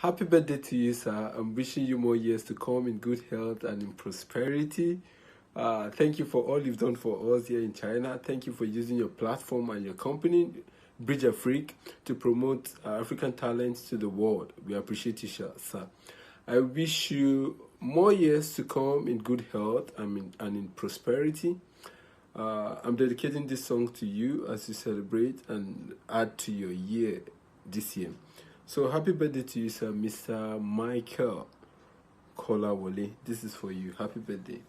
Happy birthday to you, sir. I'm wishing you more years to come in good health and in prosperity. Thank you for all you've done for us here in China. Thank you for using your platform and your company, Bridge Afrique, to promote African talents to the world. We appreciate you, sir. I wish you more years to come in good health and in prosperity. I'm dedicating this song to you as you celebrate and add to your year this year. So happy birthday to you, sir, Mr. Michael Kolawole. This is for you. Happy birthday.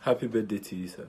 Happy birthday to you, sir.